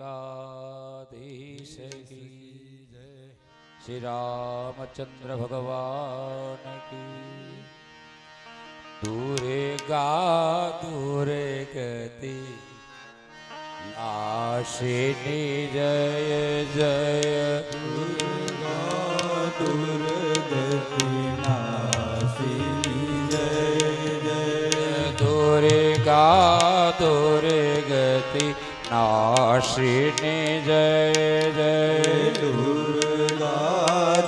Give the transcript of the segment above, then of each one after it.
દ્વારકાધીશ કી જય। શ્રી રામચંદ્ર ભગવાન કી। દૂરે ગતિ નાશિની જય જય। દુર્ગતિ નાશિની જય જય। દુર્ગતિ નાશિની જય જય।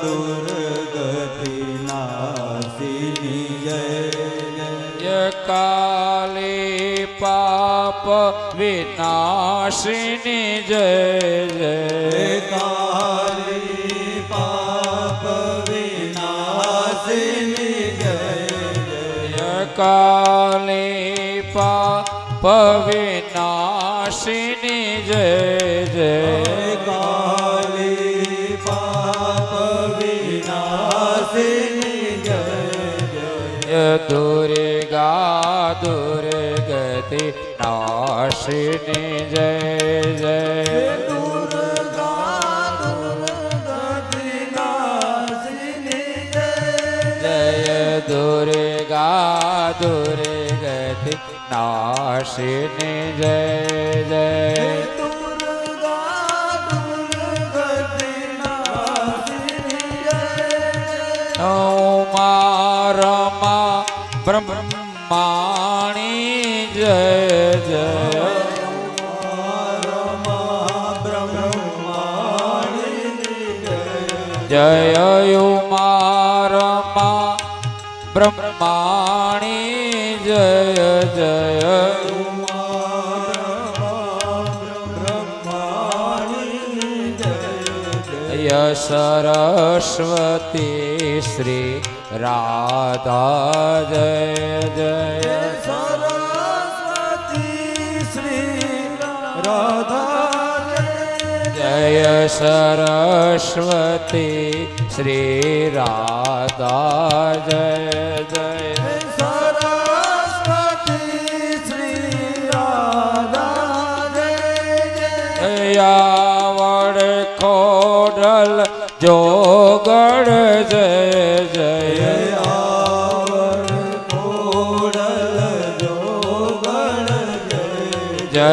દુર્ગતિ નાશિની જય જય। કાલી પાપ વિનાશિની જય જય। કાલી પાપ વિનાશિની જય જય। કાલી પાપ વિનાશિની જય જય। કાલી પાપ વિનાશિની જય જય। દુર્ગતિ નાશિની જય જય। દુર્ગતિ નાશિની જય જય દુર્ગતિ નાશિની જય જય। દુર્ગતિ નાશિની જય જય। ઉમા રમા બ્રહ્માણી જય જય। જય ઉમા રમા બ્રહ્માણી જય જય। સરસ્વતી શ્રી રાધા જય જય। સરસ્વતી શ્રી રાધા જય સરસ્વતી શ્રી રાધા જય જય। સરસ્વતી શ્રી રાધા જય આવડ ખોડલ જોગણ જય જય। જય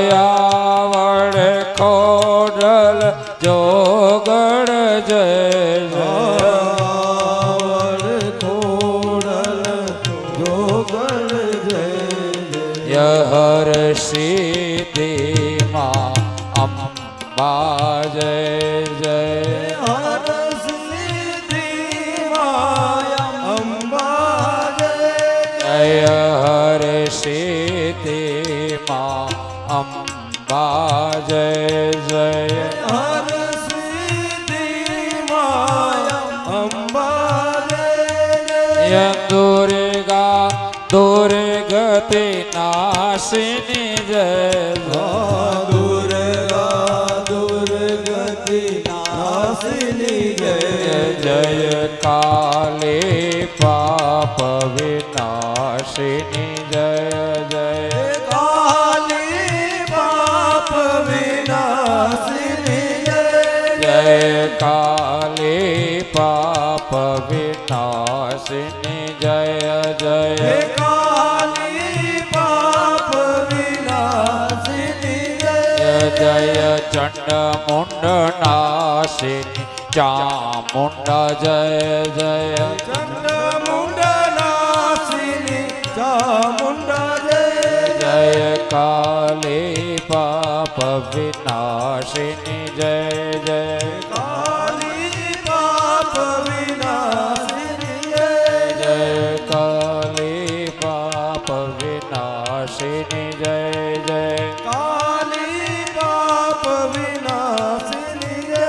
આવડ ખોડલ જોગણ જય જય। હર સિદ્ધિ માં અંબા જય જય। જય હર સિદ્ધિ માં અંબા જય જય। દુર્ગતિ નાશિની જય જય। દુર્ગતિ નાશિની જય જય કાલી પાપ વિનાશિની જય જય। કાલી પાપ વિનાશિની જય જય કાલી પાપ વિનાશિની જય જય। કાલી પાપ વિનાશિની જય જય ચંડ મુંડ નાશિની ચામુંડા જય જય। ચંડ મુંડ નાશિની ચામુંડા જય જય કાલી પાપ વિનાશિની જય જય। કાલી પાપ વિનાશિની જય જય કાલી પાપ વિનાશિની જય જય। કાલી પાપ વિનાશિની જય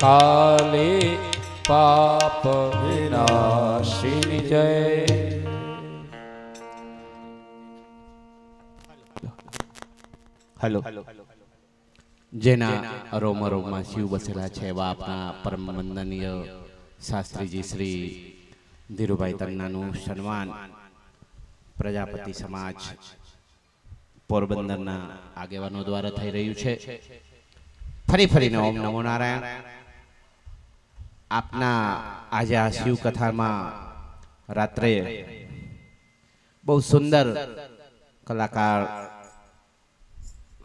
કાલી પાપ વિનાશિની જય। હલો જેના અરોમરોમાં શિવ બસેલા છે એવા આપણા પરમ વંદનીય શાસ્ત્રીજી શ્રી ધીરુભાઈ તન્નાનું સન્માન પ્રજાપતિ સમાજ પોરબંદરના આગેવાનો દ્વારા થઈ રહ્યું છે. ફરી ફરીને ઓમ નમો નારાયણ. આપના આજે આ શિવ કથામાં રાત્રે બહુ સુંદર કલાકાર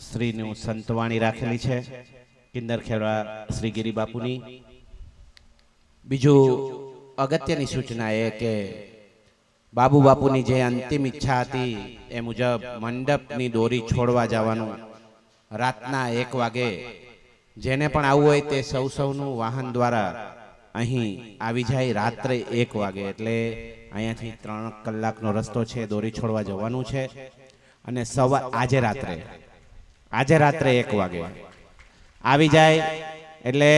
શ્રીનું સંતવાણી રાખેલી છે, કિંદર ખેડવા શ્રી ગિરી બાપુની. બીજું અગત્યની સૂચના એ કે બાબુ બાપુની જે અંતિમ ઈચ્છા હતી એ મુજબ મંડપની દોરી છોડવા જવાનું રાતના 1 વાગે જેને પણ આવવું હોય તે સૌનું વાહન દ્વારા અહીં આવી જાય. રાત્રે 1 વાગે એટલે અહીંયાથી 3 કલાકનો રસ્તો છે, દોરી છોડવા જવાનું છે. અને આજે રાત્રે 1 વાગે આવી જાય એટલે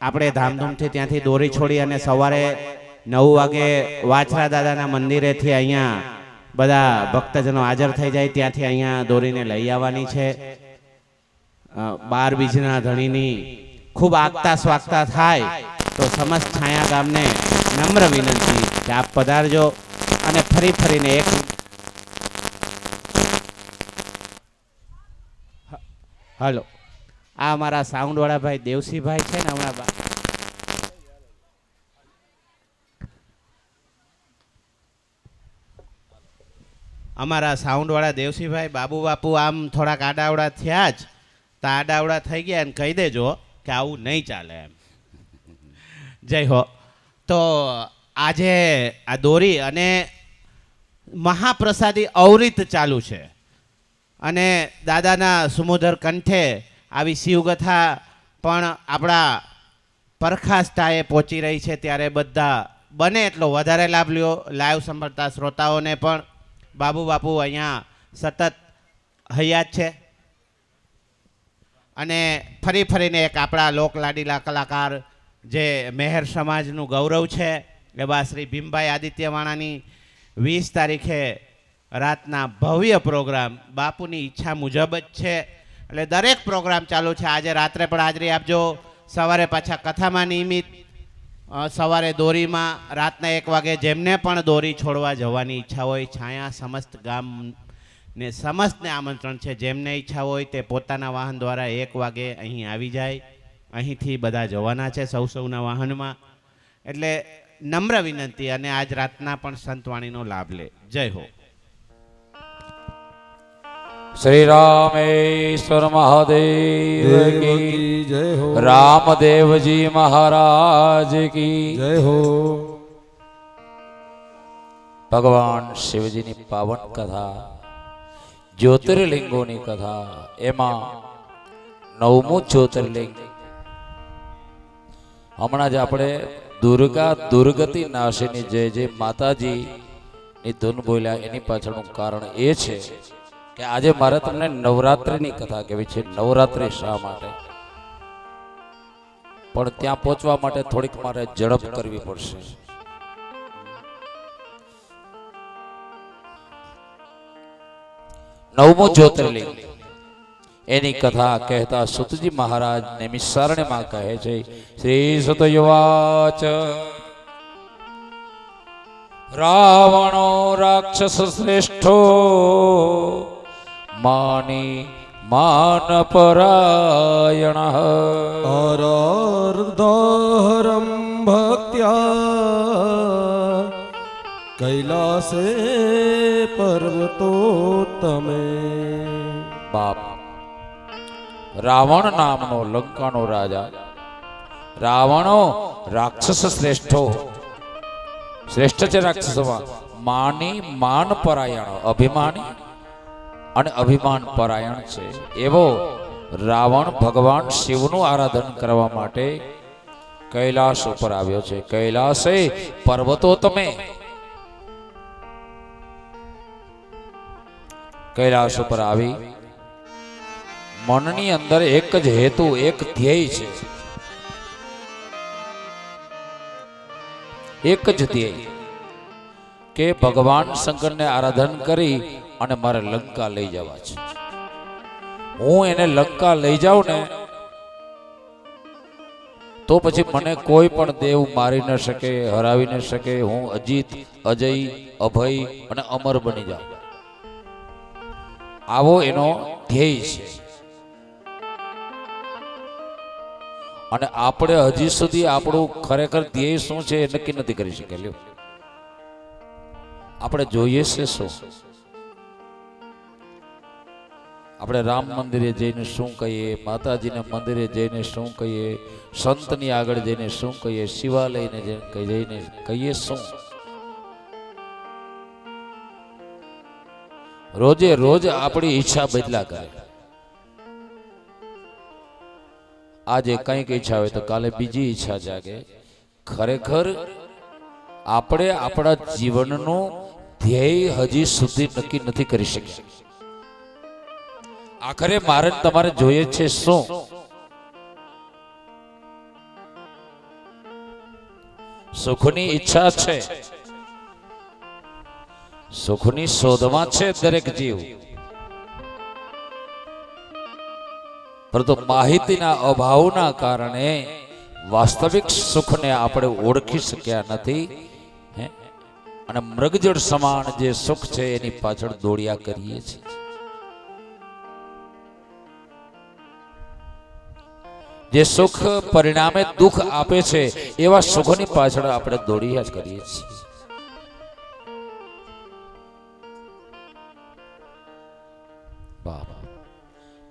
આપણે ધામધૂમથી ત્યાંથી દોરી છોડી અને સવારે 9 વાગે વાછરા દાદાના મંદિરેથી અહીંયા બધા ભક્તજનો હાજર થઈ જાય. ત્યાંથી અહીંયા દોરીને લઈ આવવાની છે. 12 બીજના ધણીની ખૂબ આગતા સ્વાગતા થાય તો સમસ્ત છાયા ગામને નમ્ર વિનંતી કે આપ પધારજો. અને ફરીને એક હલો, આ અમારા સાઉન્ડ વાળા ભાઈ દેવસીભાઈ છે ને, હમણાં અમારા સાઉન્ડ વાળા દેવસીભાઈ બાબુ બાપુ આમ થોડાક આડાવડા થયા જ, તો આડાવડા થઈ ગયા અને કહી દેજો કે આવું નહીં ચાલે એમ. જય હો. તો આજે આ દોરી અને મહાપ્રસાદી અવરિત ચાલુ છે અને દાદાના સુમોદર કંઠે આવી શિવકથા પણ આપણા પરખાસ્થાએ પહોંચી રહી છે. ત્યારે બધા બને એટલો વધારે લાભ લ્યો. લાઈવ સાંભળતા શ્રોતાઓને પણ બાબુ બાપુ અહીંયા સતત હયાત છે. અને ફરીને એક આપણા લોકલાડીલા કલાકાર જે મહેર સમાજનું ગૌરવ છે એવા શ્રી ભીમભાઈ આદિત્યવાણાની 20 તારીખે રાતના ભવ્ય પ્રોગ્રામ બાપુની ઈચ્છા મુજબ જ છે. એટલે દરેક પ્રોગ્રામ ચાલુ છે. આજે રાત્રે પણ હાજરી આપજો. સવારે પાછા કથામાં નિયમિત, સવારે દોરીમાં રાતના 1 વાગે જેમને પણ દોરી છોડવા જવાની ઈચ્છા હોય, છાયા સમસ્ત ગામને સમસ્તને આમંત્રણ છે. જેમને ઈચ્છા હોય તે પોતાના વાહન દ્વારા 1 વાગે અહીં આવી જાય. અહીંથી બધા જવાના છે સૌના વાહનમાં. એટલે નમ્ર વિનંતી અને આજ રાતના પણ સંતવાણીનો લાભ લે. જય હો. શ્રી રામેશ્વર મહાદેવ કી જય હો. રામદેવજી મહારાજ કી જય હો. ભગવાન શિવજીની પાવન કથા, જ્યોતિર્લિંગોની કથા. એમાં 9મું જ્યોતિર્લિંગ હમણાં જ આપણે દુર્ગતિ નાશીની જય જય માતાજી ની ધૂન બોલ્યા. એની પાછળનું કારણ એ છે કે આજે મારે તમને નવરાત્રિની કથા કહેવી છે. નવરાત્રિ શા માટે? પણ ત્યાં પહોંચવા માટે થોડીક મારે ઝડપ કરવી પડશે. નવમું જ્યોતિર્લિંગ એની કથા કહેતા સુતજી મહારાજ નૈમિષારણ્યમાં કહે છે. શ્રી સુતયુવાચ રાવણો રાક્ષસ શ્રેષ્ઠો માની માન પરાયણ અરાર્ધહરમ ભક્ત્યા કૈલાસે પર્વતોત્તમે. બાપ, રાવણ નામનો લંકાનો રાજા, રાવણો રાક્ષસ શ્રેષ્ઠો, શ્રેષ્ઠ છે રાક્ષસોમાં. માની માન પરાયણ, અભિમાની અને અભિમાન પરાયણ છે એવો રાવણ ભગવાન શિવનું આરાધન કરવા માટે કૈલાસ ઉપર આવ્યો છે. કૈલાસે પર્વતો તમે, કૈલાસ ઉપર આવી મનની અંદર એક જ હેતુ, એક ધ્યેય છે. એક જ ધ્યેય કે ભગવાન શંકરને આરાધન કરી અને મારે લંકા લઈ જવા છે. હું એને લંકા લઈ જાઉં ને તો પછી મને કોઈ પણ દેવ મારી ન શકે, હરાવી ન શકે. હું અજીત, અજય, અભય અને અમર બની જાઉં. આવો એનો ધ્યેય છે. અને આપણે હજી સુધી આપણું ખરેખર ધ્યેય શું છે એ નક્કી નથી કરી શકેલું. આપણે જોઈએ છે શું? આપણે રામ મંદિરે જઈને શું કહીએ, માતાજીના મંદિરે જઈને શું કહીએ, સંતની આગળ જઈને શું કહીએ, શિવાલયને જઈને કહીએ શું? રોજે રોજ આપણી ઈચ્છા બદલા કરે. આજે કંઈક ઈચ્છા હોય તો કાલે બીજી ઈચ્છા જાગે. ખરેખર આપણે આપણા જીવનનું ધ્યેય હજી સુધી નક્કી નથી કરી શક્યા. આખરે મારે તમારે જોઈએ છે શું? સુખની ઈચ્છા છે, સુખની શોધમાં છે દરેક જીવ, પરંતુ માહિતીના અભાવના કારણે વાસ્તવિક સુખને આપણે ઓળખી શક્યા નથી. અને મૃગજળ સમાન જે સુખ છે એની પાછળ દોડ્યા કરીએ છીએ. જે સુખ પરિણામે દુઃખ આપે છે એવા સુખની પાછળ આપણે દોડ્યા જ કરીએ છીએ.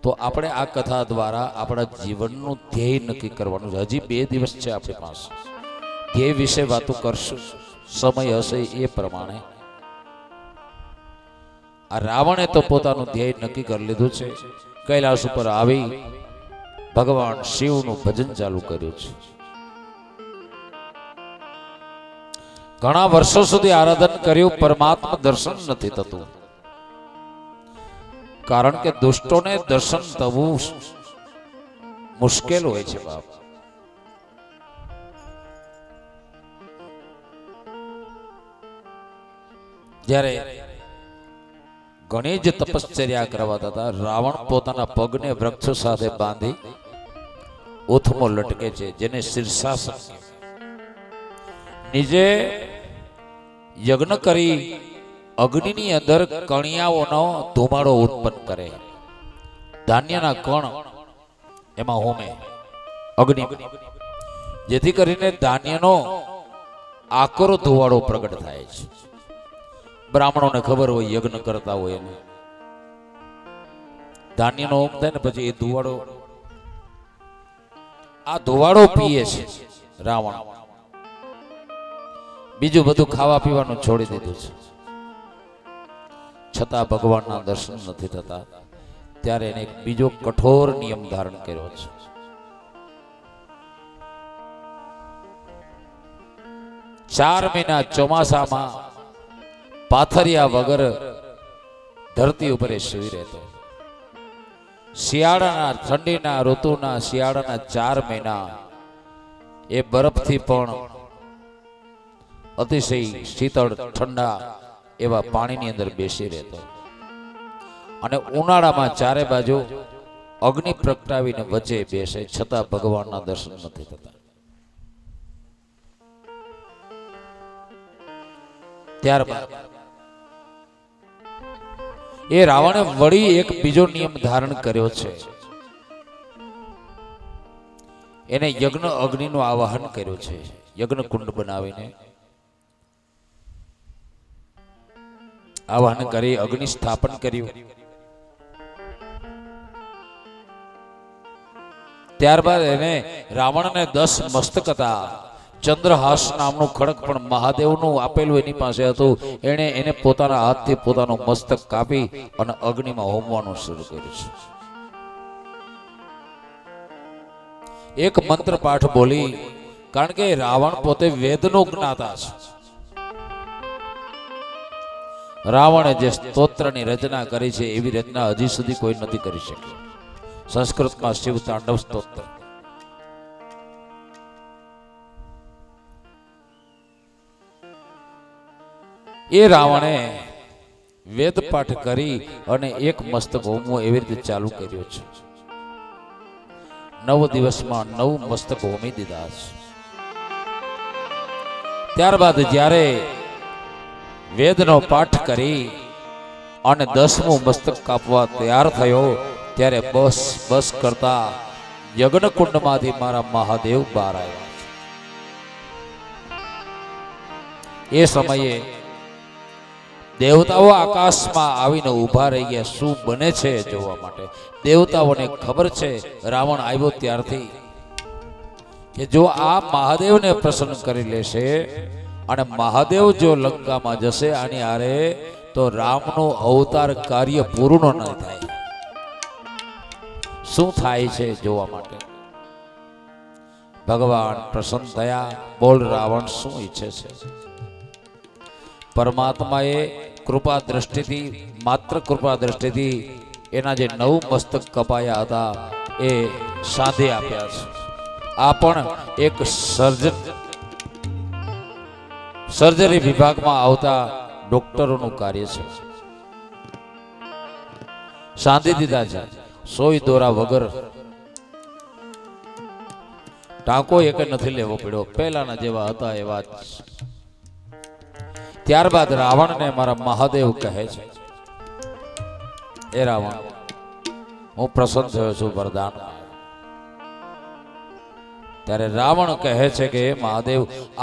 તો આપણે આ કથા દ્વારા આપણા જીવનનું ધ્યેય નક્કી કરવાનું છે. હજી 2 દિવસ છે આપણી પાસે. ધ્યેય વિશે વાતો કરશું સમય હશે એ પ્રમાણે. આ રાવણે તો પોતાનું ધ્યેય નક્કી કરી લીધું છે. કૈલાસ ઉપર આવી ભગવાન શિવનું ભજન ચાલુ કર્યું છે. ઘણા વર્ષો સુધી આરાધન કર્યું, પરમાત્મા દર્શન નથી થતું. કારણ કે દુષ્ટોને દર્શન થવું મુશ્કેલ હોય છે બાપ. જ્યારે ઘણી જ તપશ્ચર્યા કરવાતા હતા, રાવણ પોતાના પગને વૃક્ષ સાથે બાંધી ઓથમો લટકે છે, જેને શીર્ષાસન. નીચે યજ્ઞ કરી અગ્નિની અંદર કણિયાઓનો ધુમાડો ઉત્પન્ન કરે. ધાન્યના કણ એમાં હોમે અગ્નિ, જેથી કરીને ધાન્યનો આકરો ધુવાડો પ્રગટ થાય છે. બ્રાહ્મણોને ખબર હોય, યજ્ઞ કરતા હોય એને ધાન્યનો હોમ થાય ને પછી એ ધુવાડો, આ ધુવાડો પીએ છે રાવણ. બીજું બધું ખાવા પીવાનું છોડી દીધું છે. છતાં ભગવાનના દર્શન નથી થતા. ત્યારે એને એક બીજો કઠોર નિયમ ધારણ કર્યો છે. 4 મહિના ચોમાસામાં પાથરિયા વગર ધરતી ઉપર સૂઈ રહેતો. શિયાળાના ઠંડીના ઋતુના શિયાળાના 4 મહિના એ બરફથી પણ અતિશય શીતળ ઠંડા એવા પાણીની અંદર બેસી રહેતો. અને ઉનાળામાં ચારે બાજુ અગ્નિ પ્રગટાવીને વચ્ચે બેસે, છતાં ભગવાનના દર્શન નથી થતા. ત્યારબાદ એ રાવણે વળી એક બીજો નિયમ ધારણ કર્યો છે. એને યજ્ઞ અગ્નિનું આવાહન કર્યું છે. યજ્ઞ કુંડ બનાવીને આવાહન કરી અગ્નિ સ્થાપન કર્યું. ત્યારબાદ એને રાવણને 10 મસ્તક હતા. ચંદ્રહાસ નામનું ખડક પણ મહાદેવનું આપેલું એની પાસે હતું. એને પોતાના હાથથી પોતાનું મસ્તક કાપી અને અગ્નિમાં હોમવાનું શરૂ કર્યું છે. એક મંત્ર પાઠ બોલી, કારણ કે રાવણ પોતે વેદનો જ્ઞાતા છે. રાવણે જે સ્તોત્રની રચના કરી છે એવી રચના હજી સુધી કોઈ નથી કરી શક્યું. સંસ્કૃતમાં શિવ તાંડવ સ્તોત્ર. એ રાવણે વેદ પાઠ કરી અને એક મસ્તક હોમવો એવી રીતે ચાલુ કર્યો છે. 9 દિવસમાં 9 મસ્તક હોમી દીધા છે. ત્યારબાદ જ્યારે વેદનો પાઠ કરી અને 10મું મસ્તક કાપવા તૈયાર થયો ત્યારે બસ બસ કરતા યજ્ઞકુંડમાંથી મારા મહાદેવ બહાર આવ્યા. એ સમયે દેવતાઓ આકાશમાં આવીને ઊભા રહી ગયા શું બને છે જોવા માટે. દેવતાઓને ખબર છે રાવણ આવ્યો ત્યારથી કે જો આ મહાદેવને પ્રસન્ન કરી લેશે અને મહાદેવ જો લંકામાં જશે આની હારે તો રામનું અવતાર કાર્ય પૂર્ણ ન થાય. શું થાય છે જોવા માટે ભગવાન પ્રસન્ન થયા. બોલ રાવણ શું ઈચ્છે છે? પરમાત્માએ કૃપા દ્રષ્ટિથી માત્ર કૃપા દ્રષ્ટિથી એના જે 9 મસ્તક કપાયા હતા એ સાધે આપ્યા છે. આ પણ એક સર્જરી વિભાગમાં આવતા ડોક્ટરોનું કાર્ય છે. સાંધી દીધા છે. સોય દોરા વગર ટાંકો એક નથી લેવો પડ્યો. પહેલાના જેવા હતા એવા જ. ત્યારબાદ રાવણને મારા મહાદેવ કહે છે એ રાવણ હું પ્રસન્ન થયો છું વરદાન. ત્યારે રાવણ કહે છે કે મહાદેવ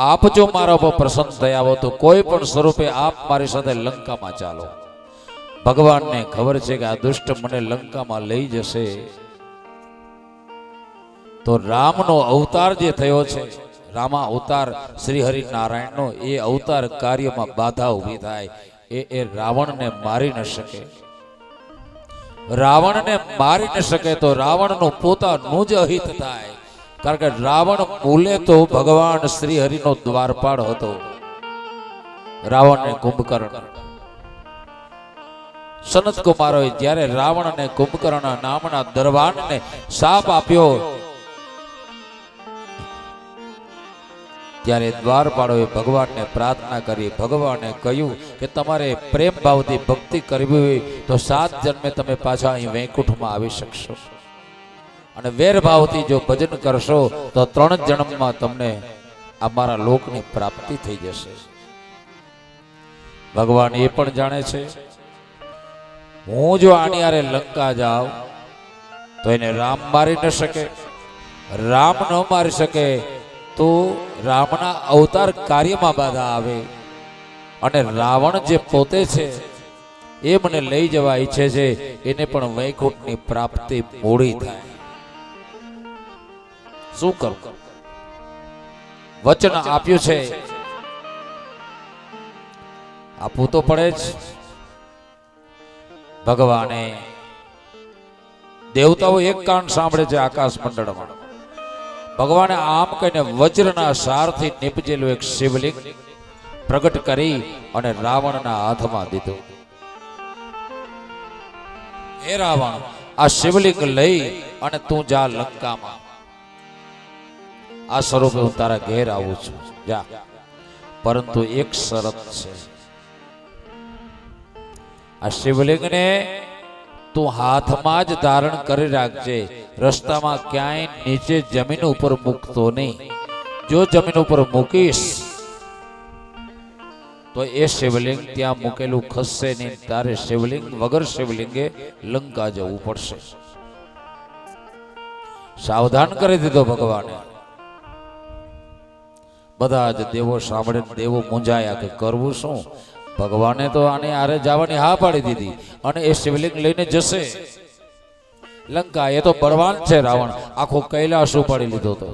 આપ જો મારા ઉપર પ્રસન્ન થયા હો તો કોઈ પણ સ્વરૂપે આપ મારી સાથે લંકામાં ચાલો. ભગવાનને ખબર છે કે આ દુષ્ટ મને લંકામાં લઈ જશે તો રામનો અવતાર જે થયો છે રામા અવતાર શ્રી હરિનારાયણનો એ અવતાર કાર્યમાં બાધા ઊભી થાય. એ રાવણને મારી ન શકે. રાવણને મારી ન શકે તો રાવણનું પોતાનું જ અહિત થાય. કારણ કે રાવણ મૂલે તો ભગવાન શ્રી હરિનો દ્વારપાળ હતો. રાવણને કુંભકર્ણ સનત કુમારોએ જ્યારે રાવણ અને કુંભકર્ણ નામના દરવાનને શાપ આપ્યો ત્યારે દ્વારપાળોએ ભગવાનને પ્રાર્થના કરી. ભગવાને કહ્યું કે તમારે પ્રેમ ભાવથી ભક્તિ કરવી હોય તો 7 જન્મે તમે પાછા અહીં વૈકુંઠમાં આવી શકશો અને વેર ભાવથી જો ભજન કરશો તો 3 જન્મમાં તમને અમારા લોકની પ્રાપ્તિ થઈ જશે. ભગવાન એ પણ જાણે છે હું જો આની હારે લંકા જાઉં તો એને રામ મારી ન શકે. રામ ન મારી શકે તો રામના અવતાર કાર્યમાં બાધા આવે અને રાવણ જે પોતે છે એ મને લઈ જવા ઈચ્છે છે એને પણ વૈકુંઠની પ્રાપ્તિ મોડી થાય. શું કરું? વચન આપ્યું છે આપવું તો પડે જ. ભગવાને દેવતાઓ એક કાન સાંભળે છે આકાશ મંડળમાં. ભગવાને આમ કહીને વજ્રના સારથી નીપજેલું એક શિવલિંગ પ્રગટ કરી અને રાવણના હાથમાં દીધું. હે રાવણ આ શિવલિંગ લઈ અને તું જા લંકામાં. આ સ્વરૂપે હું તારા ઘેર આવું છું જા. પરંતુ એક શરત છે. આ શિવલિંગને તું હાથમાં જ ધારણ કરી રાખજે. રસ્તામાં ક્યાંય નીચે જમીન ઉપર મૂકતો નહીં. જો જમીન ઉપર મૂકીશ તો એ શિવલિંગ ત્યાં મૂકેલું ખસશે નહીં. તારે શિવલિંગ વગર શિવલિંગે લંકા જવું પડશે. સાવધાન કરી દીધો ભગવાને. બધા જ દેવો સાંભળે દેવો મૂંઝાયા કે કરવું શું. ભગવાને તો આને આરે જવાની હા પાડી દીધી અને એ શિવલિંગ લઈને જશે લંકા. એ તો બળવાન છે રાવણ. આખો કૈલાસ ઉપાડી લીધો તો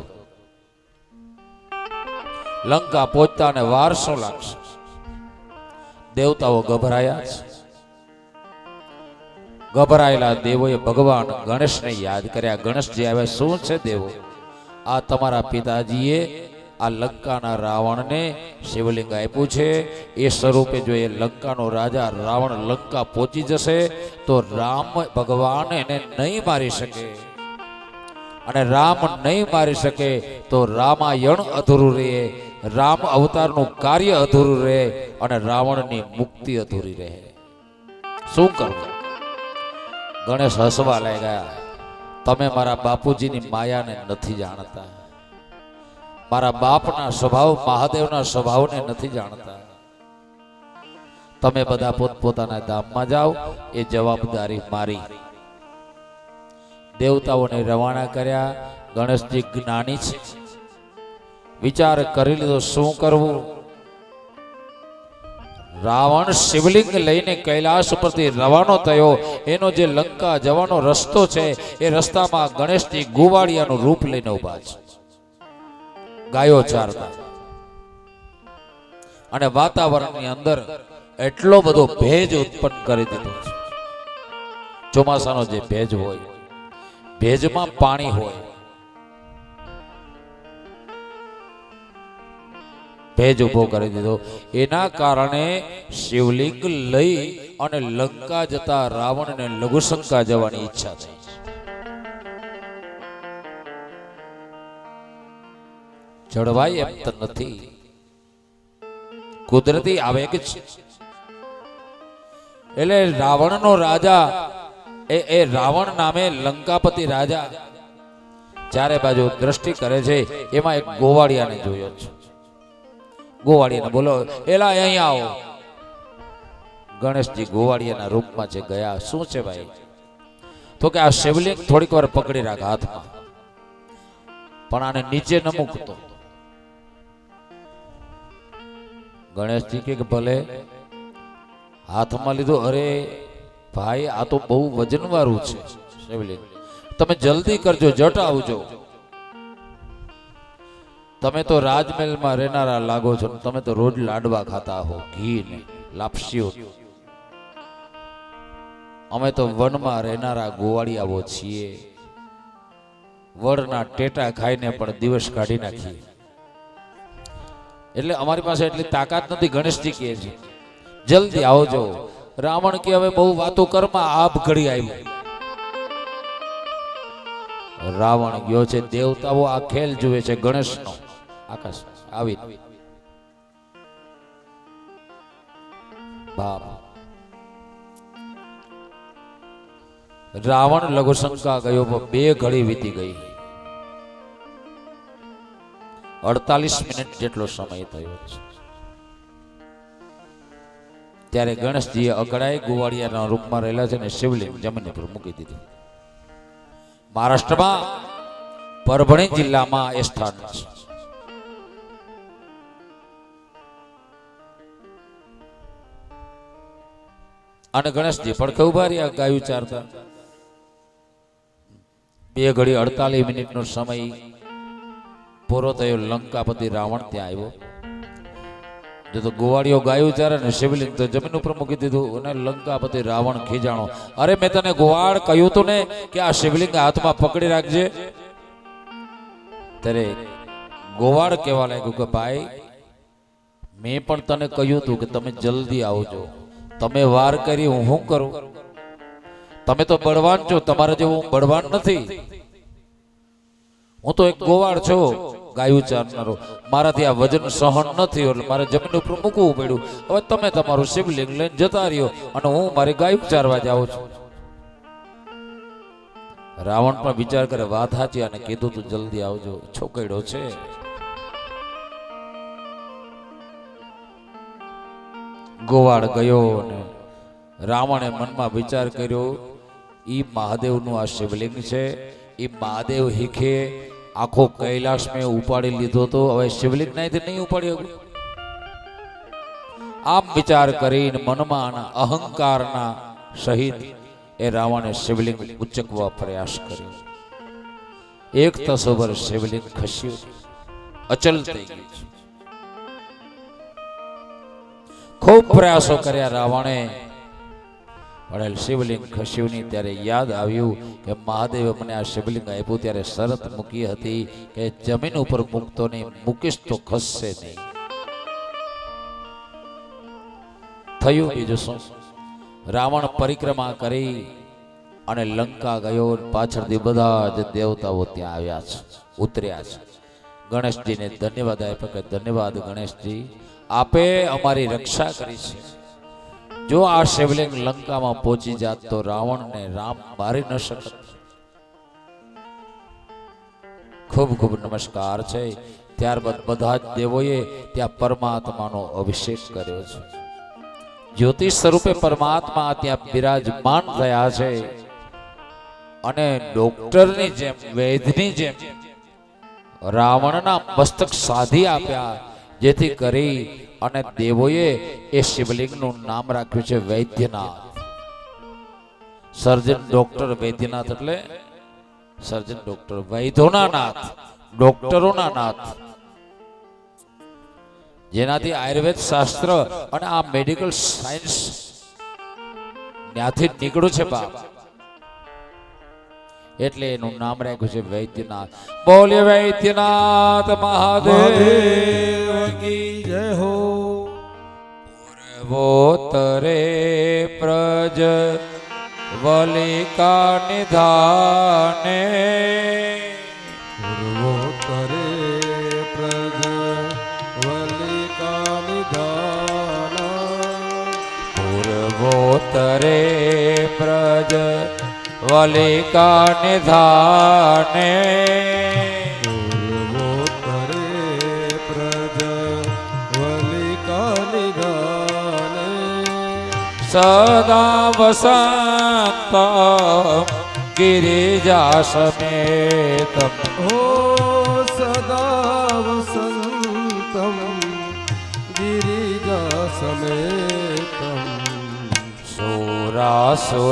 લંકા પહોંચતા ને વાર શું લાગશે? દેવતાઓ ગભરાયા છે. ગભરાયેલા દેવોએ ભગવાન ગણેશને યાદ કર્યા. ગણેશજી આવ્યા. શું છે દેવો? આ તમારા પિતાજીએ આ લંકાના રાવણને શિવલિંગ આપ્યું છે. એ સ્વરૂપે જો એ લંકાનો રાજા રાવણ લંકા પહોંચી જશે તો રામ ભગવાન એને નહીં મારી શકે અને રામ નહીં મારી શકે તો રામાયણ અધૂરું રહે, રામ અવતારનું કાર્ય અધૂરું રહે અને રાવણની મુક્તિ અધૂરી રહે. શું કરવું? ગણેશ હસવા લાગ્યા. તમે મારા બાપુજીની માયાને નથી જાણતા. મારા બાપના સ્વભાવ મહાદેવના સ્વભાવને નથી જાણતા. તમે બધા પોતપોતાના ધામમાં જાઓ, એ જવાબદારી મારી. દેવતાઓને રવાના કર્યા. ગણેશજી જ્ઞાની છે, વિચાર કરી લીધો શું કરવું. રાવણ શિવલિંગ લઈને કૈલાસ ઉપરથી રવાનો થયો. એનો જે લંકા જવાનો રસ્તો છે, એ રસ્તામાં ગણેશજી ગુવાડિયાનું રૂપ લઈને ઉભા છે, ગાયો ચારતા. અને વાતાવરણની અંદર એટલો બધો ભેજ ઉત્પન્ન કરી દીધો છે. ચોમાસાનો જે ભેજ હોય, ભેજમાં પાણી હોય, ભેજ ઉભો કરી દીધો. એના કારણે શિવલિંગ લઈ અને લંકા જતા રાવણને લઘુશંકા જવાની ઈચ્છા થઈ. જળવાય એમ તો નથી, કુદરતી આવેગ છે. એટલે રાવણનો રાજા એ રાવણ નામે લંકાપતિ રાજા ચારે બાજુ દ્રષ્ટિ કરે છે. એમાં એક ગોવાળિયાને જોયો છે. ગોવાળિયાને બોલો, એલા અહીંયા આવો. ગણેશજી ગોવાળિયાના રૂપમાં છે ગયા. શું છે ભાઈ? તો કે આ શિવલિંગ થોડીક વાર પકડી રાખ હાથમાં, પણ આને નીચે ન મૂકતો. ગણેશજી કે ભલે. હાથમાં લીધો. અરે ભાઈ, આ તો બહુ વજનવાળું છે શિવલિંગ, તમે જલ્દી કરજો, જટ આવજો. તમે તો રાજમહેલમાં રહેનારા લાગો છો, તમે તો રોજ લાડવા ખાતા હો, ઘી ને લાપસીઓ. અમે તો વનમાં રહેનારા ગોવાળિયાઓ છીએ, વડના ટેટા ખાઈને પણ દિવસ કાઢી નાખીએ. એટલે અમારી પાસે એટલી તાકાત નથી. ગણેશજી કહે છે જલ્દી આવજો. રાવણ કે હવે બહુ વાતો કરમાં, આપ ઘડી આવી. રાવણ ગયો છે. દેવતાઓ આ ખેલ જુએ છે ગણેશનો. આકાશ આવી બાપ. રાવણ લઘુશંકા ગયો, પણ 2 ઘડી વીતી ગઈ. 48 મિનિટ જેટલો સમય થયો છે. ત્યારે ગણેશજીએ અકળાઈ ગોવાળિયાના રૂપમાં રહેલા છે ને શિવલિંગ જમીન પર મૂકી દીધી. મહારાષ્ટ્રમાં પરભણી જિલ્લામાં એ સ્થાન છે. અને ગણેશજી પડખે ઉભા રહ્યા ગાયું ચારતા. 2 ઘડી 48 મિનિટનો સમય પૂરો થયો. લંકાપતિ રાવણ ત્યાં આવ્યો. જો તો ગોવાળીઓ ગાયું ચારે ને શિવલિંગ તો જમીન ઉપર મૂકી દીધું. અને લંકાપતિ રાવણ ખીજાણો, અરે મેં તને ગોવાળ કહ્યું તું ને કે આ શિવલિંગ હાથમાં પકડી રાખજે. ત્યારે ગોવાળ કહેવા લાગ્યું કે ભાઈ, મેં પણ તને કહ્યું તું કે તમે જલ્દી આવજો, તમે વાર કરી, હું શું કરું? તમે તો બળવાન છો, તમારા જેવું હું બળવાન નથી. હું તો એક ગોવાળ છું, ગાયું ચારનારો. મારાથી આ વજન સહન નથી, એટલે મારે જમીન ઉપર મૂકવું પડ્યું. હવે તમે તમારું શિવલિંગ લઈને જતા રહ્યો અને હું મારી ગાયું ચારવા જાઉં છું. રાવણ પણ વિચાર કરે, વાત સાચી, અને કીધું તું જલ્દી આવજો, છોકડો છે. ગોવાળ ગયો અને રાવણે મનમાં વિચાર કર્યો, ઈ મહાદેવનું આ શિવલિંગ છે. ઈ મહાદેવ હીખે આખો કૈલાસ મેં ઉપાડી લીધો તો હવે શિવલિંગ નાથી નહીં ઉપાડી શકું. આમ વિચાર કરીને મનમાં અહંકારના સહિત એ રાવણે શિવલિંગ ઉચકવા પ્રયાસ કર્યો. એક તસોબર શિવલિંગ ખસ્યું, અચલ થઈ ગયું. ખૂબ પ્રયાસો કર્યા રાવણે, પણ શિવલિંગ ખસ્યું નહીં. ત્યારે યાદ આવ્યું કે મહાદેવે મને આ શિવલિંગ આપ્યું ત્યારે શરત મૂકી હતી કે જમીન ઉપર મૂકતો નહીં, મૂકીશ તો ખસશે નહીં. થયું બીજું શું? રાવણ પરિક્રમા કરી અને લંકા ગયો. પાછળથી બધા જ દેવતાઓ ત્યાં આવ્યા છે, ઉતર્યા છે. ગણેશજીને ધન્યવાદ આપ્યો કે ધન્યવાદ ગણેશજી, આપે અમારી રક્ષા કરી છે. જો આ શિવલિંગ લંકામાં પહોંચી જાત તો રાવણને રામ મારી ન શકત. ખૂબ ખૂબ નમસ્કાર છે. ત્યારબાદ બધા જ દેવોએ ત્યાં પરમાત્માનો અભિષેક કર્યો છે. જ્યોતિષ સ્વરૂપે પરમાત્મા ત્યાં બિરાજમાન થયા છે અને ડોક્ટરની જેમ વૈદ્યની જેમ રાવણના મસ્તક સાધી આપ્યા, જેથી કરી અને દેવોએ એ શિવલિંગનું નામ રાખ્યું છે વૈદ્યનાથ. સર્જન ડોક્ટર વૈદ્યનાથ એટલે સર્જન ડોક્ટર, વૈદ્યોના નાથ, ડોક્ટરોના નાથ. જેનાથી આયુર્વેદ શાસ્ત્ર અને આ મેડિકલ સાયન્સ ત્યાંથી નીકળ્યું છે બાપ. એટલે એનું નામ રાખ્યું છે વૈદ્યનાથ. બોલે વૈદ્યનાથ મહાદેવ કી જય હો. પૂર્વોત્તરે પ્રજ વલિકા નિધાને પૂર્વોત્તરે પ્રજ્વલિકા નિધાના. પૂર્વોત્તરે પ્રજ વલિકા નિધાને પૂર્વોત્તરે પ્રજ્વલિકા નિધાને. સદા વસંત ગિરિજા સમેતમ હો સદા વસંતમ ગિરિજા સમેતમ. સુરાસુરેરા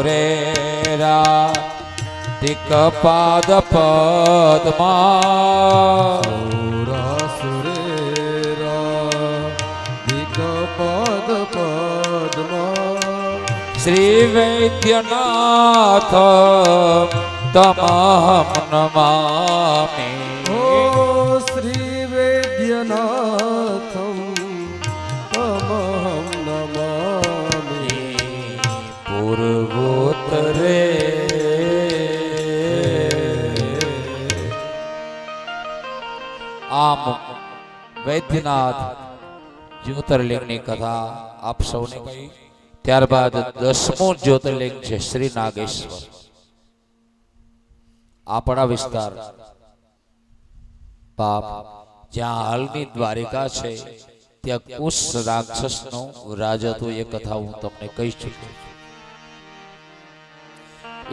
દિક્પાદ પદ્મા સુરાસુરેરા દિક્પાદ પદ્મા. શ્રી વૈદ્યનાથ તમહમ નમામિ. ઓ શ્રી વૈદ્યનાથમ તમહમ નમામિ. પૂર્વોત્તરે આમ વૈદ્યનાથ જ્યોતિર્લિંગની કથા આપ સૌને કહી. ત્યારબાદ 10મું જ્યોતિર્લિંગ છે શ્રી નાગેશ્વર. આપણા વિસ્તાર બાપ જ્યાં હાલની દ્વારિકા છે ત્યાં કુશ રાક્ષસનો રાજ હતો. એ કથા હું તમને કહી ચૂક્યો છું.